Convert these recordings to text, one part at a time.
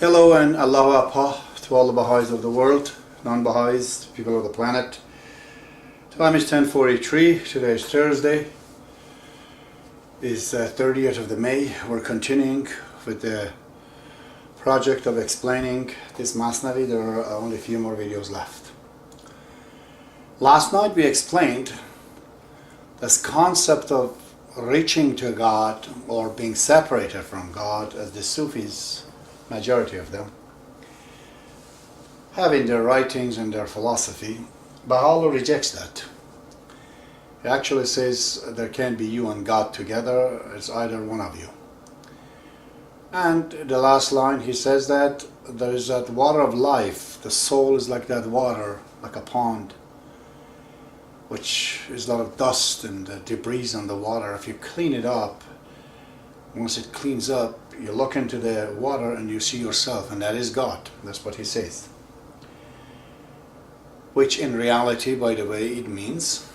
Hello and Allahu Akbar to all the Baha'is of the world, non-Baha'is, people of the planet. Time is 10:43. Today is Thursday. It's 30th of the May. We're continuing with the project of explaining this Mathnavi. There are only a few more videos left. Last night we explained this concept of reaching to God or being separated from God, as the Sufis, majority of them, have in their writings and their philosophy. Baha'u'llah rejects that. He actually says there can't be you and God together, it's either one of you. And the last line he says that there is that water of life, the soul is like that water, like a pond, which is a lot of dust and debris on the water. If you clean it up, once it cleans up, you look into the water and you see yourself, and that is God. That's what he says. Which in reality, by the way, it means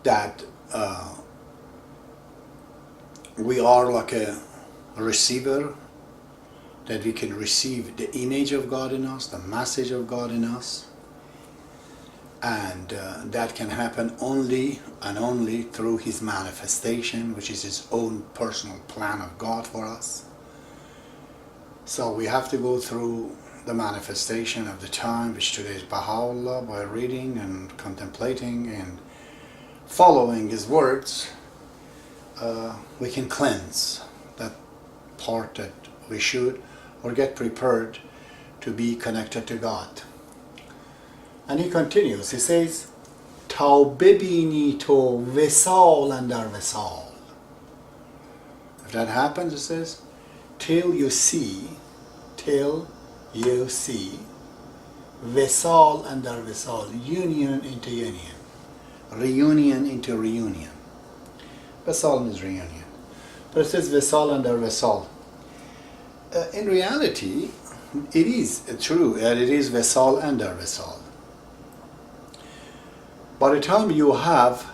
that we are like a receiver, that we can receive the image of God in us, the message of God in us. And that can happen only and only through His manifestation, which is His own personal plan of God for us. So we have to go through the manifestation of the time, which today is Baha'u'llah, by reading and contemplating and following His words. We can cleanse that part that we should, or get prepared to be connected to God. And he continues, he says, تا ببینی تو وصال اندر وصال. If that happens, it says, till you see, وصال اندر وصال, union into union, reunion into reunion. وصال means reunion. But it says وصال اندر وصال. In reality, it is true that it is وصال اندر وصال. By the time you have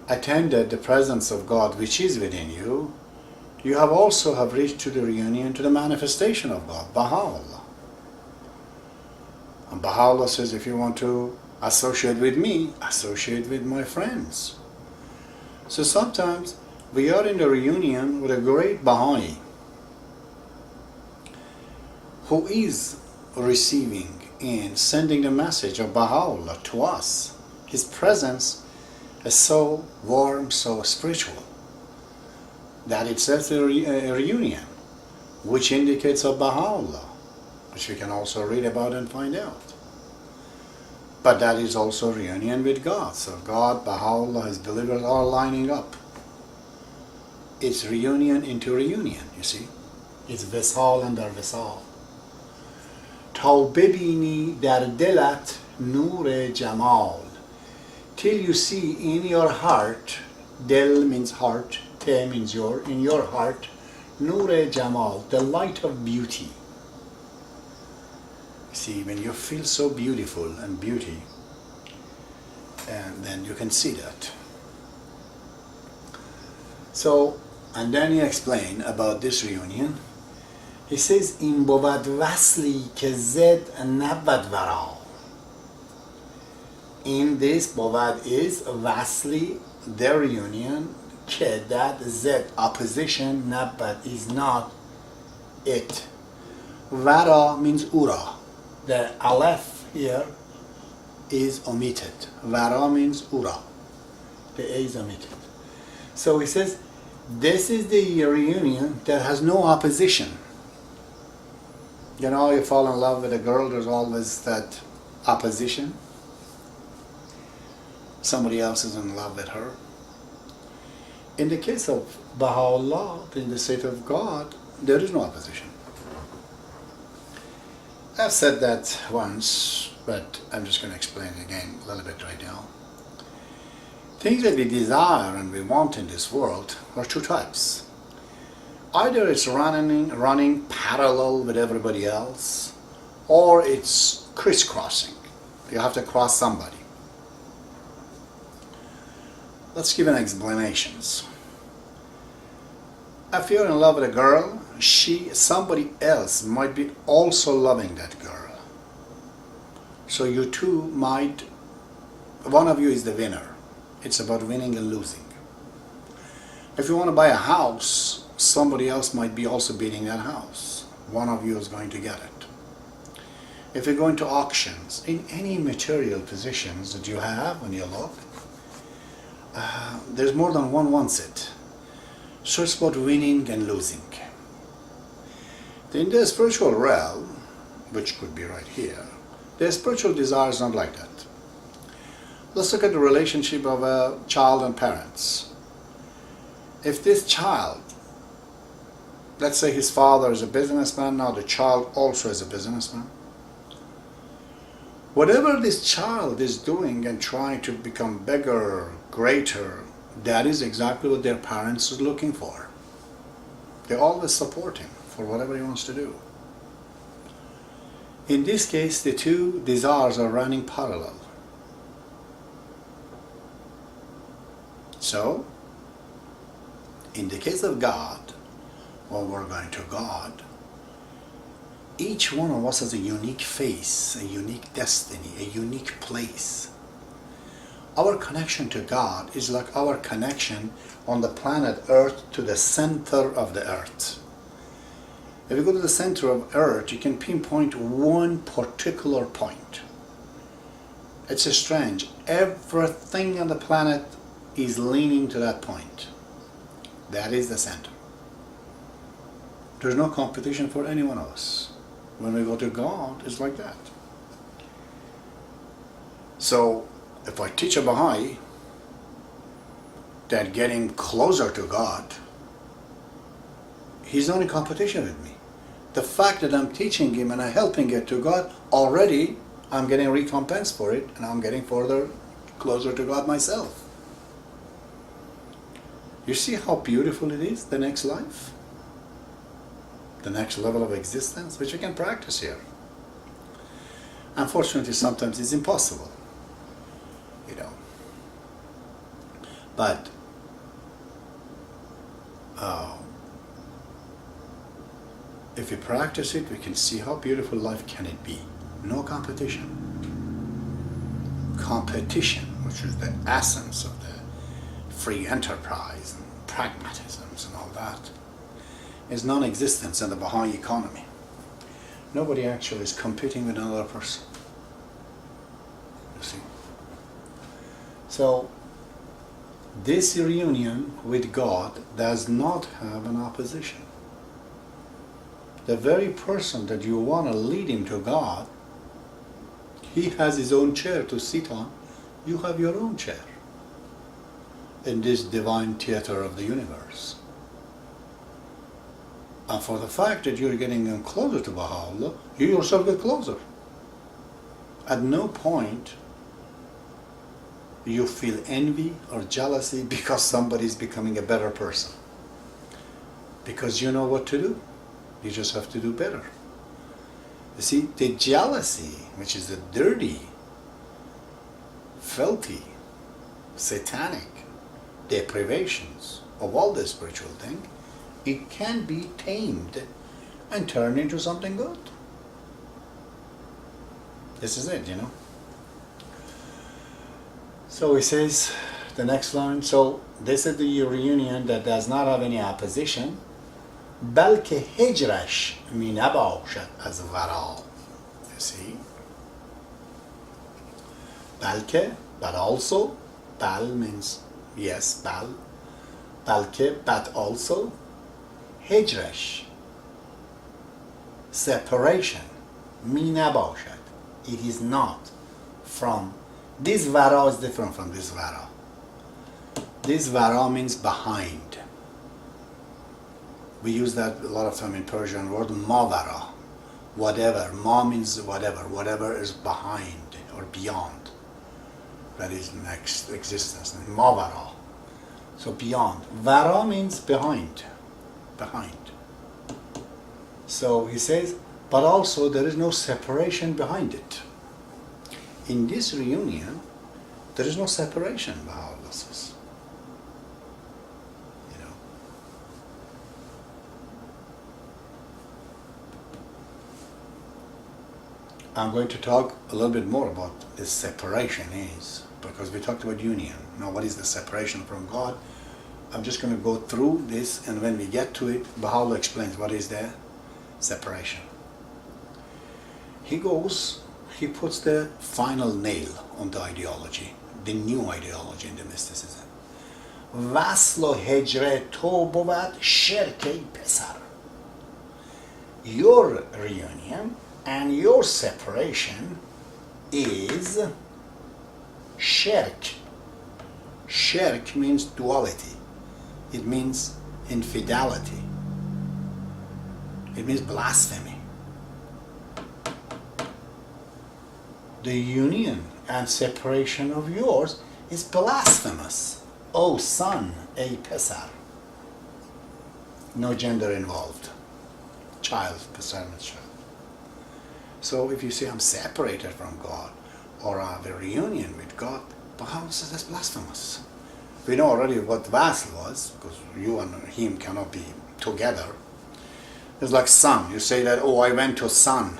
attended the presence of God which is within you, you have also have reached to the reunion, to the manifestation of God, Baha'u'llah. And Baha'u'llah says, if you want to associate with me, associate with my friends. So sometimes we are in the reunion with a great Baha'i who is receiving and sending the message of Baha'u'llah to us. His presence is so warm, so spiritual, that itself is a reunion, which indicates a Baha'u'llah, which we can also read about and find out. But that is also a reunion with God. So God, Baha'u'llah, His believers are lining up. It's reunion into reunion, you see. It's وصال اندر وصال. تا ببینی در دلت نور جمال. Till you see in your heart, Del means heart, Te means in your heart, Nur Jamal, the light of beauty. See, when you feel so beautiful and beauty, and then you can see that. So, and then he explained about this reunion. He says, in بود وصلی که زد نبود ورا. In this, Bovad is vastly the reunion, ke that Z opposition, Nabbat is not it. Vara means Ura. The Aleph here is omitted. Vara means Ura. The A is omitted. So he says, this is the reunion that has no opposition. You know, you fall in love with a girl, there's always that opposition. Somebody else is in love with her. In the case of Baha'u'llah, in the state of God, there is no opposition. I've said that once, but I'm just going to explain it again a little bit right now. Things that we desire and we want in this world are two types. Either it's running parallel with everybody else, or it's crisscrossing. You have to cross somebody. Let's give an explanations. If you're in love with a girl somebody else might be also loving that girl. So you two might, one of you is the winner. It's about winning and losing. If you want to buy a house, somebody else might be also bidding that house. One of you is going to get it. If you're going to auctions, in any material positions that you have when you look, there's more than one wants it. So it's about winning and losing. In the spiritual realm, which could be right here, the spiritual desire is not like that. Let's look at the relationship of a child and parents. If this child, let's say his father is a businessman, now the child also is a businessman. Whatever this child is doing and trying to become bigger, greater, that is exactly what their parents are looking for. They always support him for whatever he wants to do. In this case, the two desires are running parallel. So, in the case of God, when we're going to God, each one of us has a unique face, a unique destiny, a unique place. Our connection to God is like our connection on the planet Earth to the center of the Earth. If you go to the center of Earth, you can pinpoint one particular point. It's strange. Everything on the planet is leaning to that point. That is the center. There's no competition for any one of us. When we go to God, it's like that. So, if I teach a Baha'i that getting closer to God, he's not in competition with me. The fact that I'm teaching him and I'm helping get to God, already I'm getting recompense for it, and I'm getting further closer to God myself. You see how beautiful it is, the next life? The next level of existence, which you can practice here. Unfortunately, sometimes it's impossible, you know. But if we practice it, we can see how beautiful life can it be. No competition. Competition, which is the essence of the free enterprise and pragmatisms and all that, is non-existence in the Baha'i economy. Nobody actually is competing with another person. You see? So, this reunion with God does not have an opposition. The very person that you want to lead him to God, he has his own chair to sit on. You have your own chair in this divine theater of the universe. And for the fact that you're getting closer to Baha'u'llah, you yourself get closer. At no point you feel envy or jealousy because somebody is becoming a better person. Because you know what to do. You just have to do better. You see, the jealousy, which is the dirty, filthy, satanic deprivations of all the spiritual thing, it can be tamed and turned into something good. This is it, you know. So he says, the next line, so this is the reunion that does not have any opposition. بلکه هجرش می نباشد از ورا. You see? بلکه, but also, بل means yes, بل. بلکه, but also, هجرش, separation, می نباشد. It is not from, this ورا is different from this ورا. This ورا means behind. We use that a lot of time in Persian word mavara, whatever. Ma means whatever. Whatever is behind or beyond. That is next existence. Mavara. So beyond. Vara means behind. Behind. So he says, but also there is no separation behind it. In this reunion, there is no separation, Baha'u'llah says. I'm going to talk a little bit more about this separation is, because we talked about union. Now, what is the separation from God? I'm just going to go through this, and when we get to it, Baha'u'llah explains what is the separation. He puts the final nail on the ideology, the new ideology in the mysticism. وصل و هجر تو بود شرک پسر. Your reunion and your separation is shirk. Shirk means duality. It means infidelity. It means blasphemy. The union and separation of yours is blasphemous. O son, ey pesar. No gender involved. Child, pesar means child. So if you say I'm separated from God or I have a reunion with God, Baha'u'llah says that's blasphemous. We know already what Vasl was, because you and him cannot be together. It's like sun. You say that, oh, I went to sun.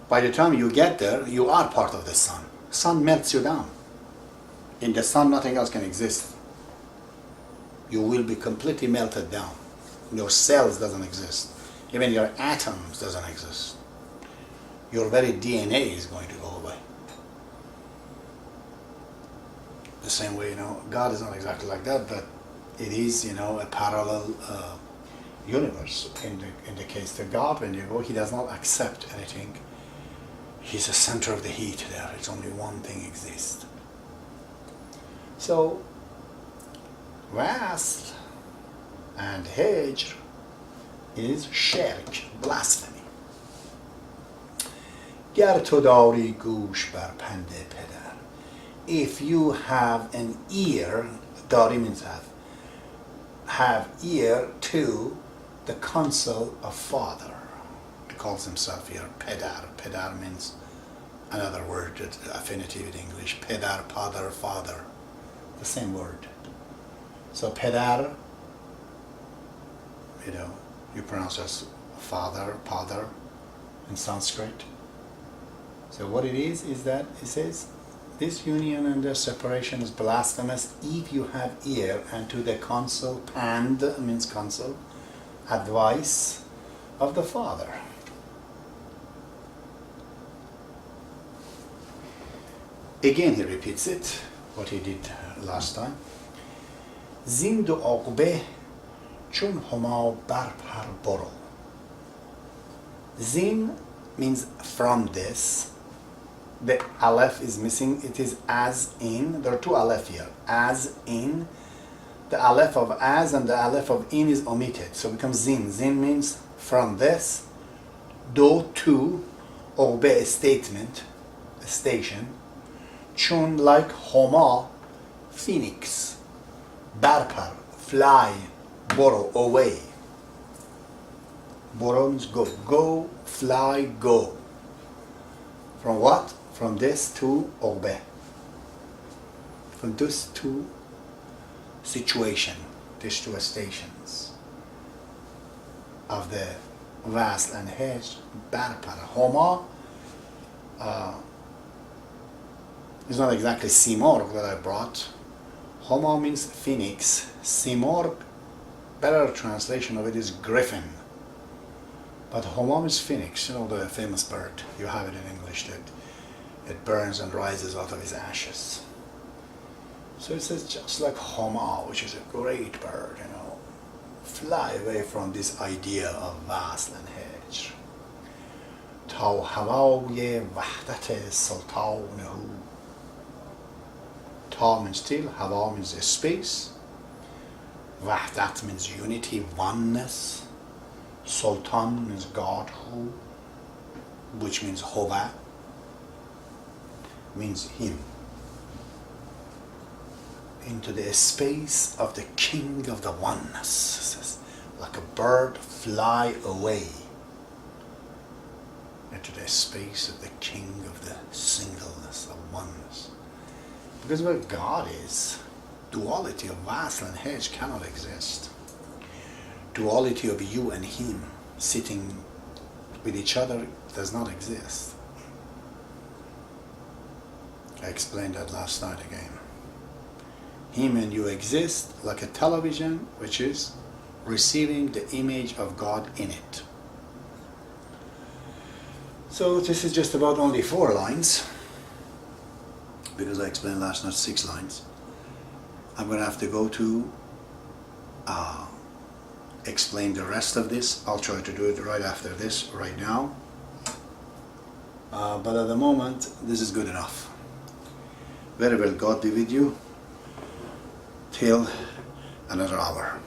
By the time you get there, you are part of the sun. Sun melts you down. In the sun, nothing else can exist. You will be completely melted down. Your cells doesn't exist. Even your atoms doesn't exist. Your very DNA is going to go away. The same way, God is not exactly like that, but it is, a parallel universe. In the case of God, when you go, He does not accept anything. He's the center of the heat there. It's only one thing exists. So, Wasl and Hijr is shirk, blasphemy. گر تو داری گوش بر پند پدر. If you have an ear, dari means have ear to the counsel of father. He calls himself here pedar. Pedar means another word, affinity with English. Pedar, padar, father. The same word. So pedar, you pronounce as father, padar in Sanskrit. So what it is that it says, this union and the separation is blasphemous if you have ear and to the counsel, pand means counsel, advice of the father. Again he repeats it, what he did last time. زین دو عقبه چون هما برپر برو. Zin means from this. The aleph is missing. It is as in. There are two aleph here. As in. The aleph of as and the aleph of in is omitted. So it becomes zin. Zin means from this. Do to. Obey a statement. A station. Chun like homa. Phoenix. Barpar. Fly. Boro. Away. Boro means go. Go. Fly. Go. From what? From this to obey. From this to situation, these two stations of the Wasl and Hijr, Barpar. Homa is not exactly Simorg that I brought. Homa means phoenix. Simorg, better translation of it is griffin. But Homa is phoenix, the famous bird. You have it in English that it burns and rises out of its ashes. So it says just like Homa, which is a great bird, fly away from this idea of Wasl and Hijr. تا هوای وحدت سلطانه. Ta means till, Hawa means space. Wahdat means unity, oneness. Sultan means God who, which means Hova, means him. Into the space of the king of the oneness. It says, like a bird fly away into the space of the king of the singleness, of oneness. Because where God is, duality of Wasl and Hijr cannot exist. Duality of you and him sitting with each other does not exist. I explained that last night again. Him and you exist like a television which is receiving the image of God in it. So this is just about only 4 lines, because I explained last night 6 lines. I'm going to have to go to explain the rest of this. I'll try to do it right after this, right now. But at the moment, this is good enough. Very well, God be with you till another hour.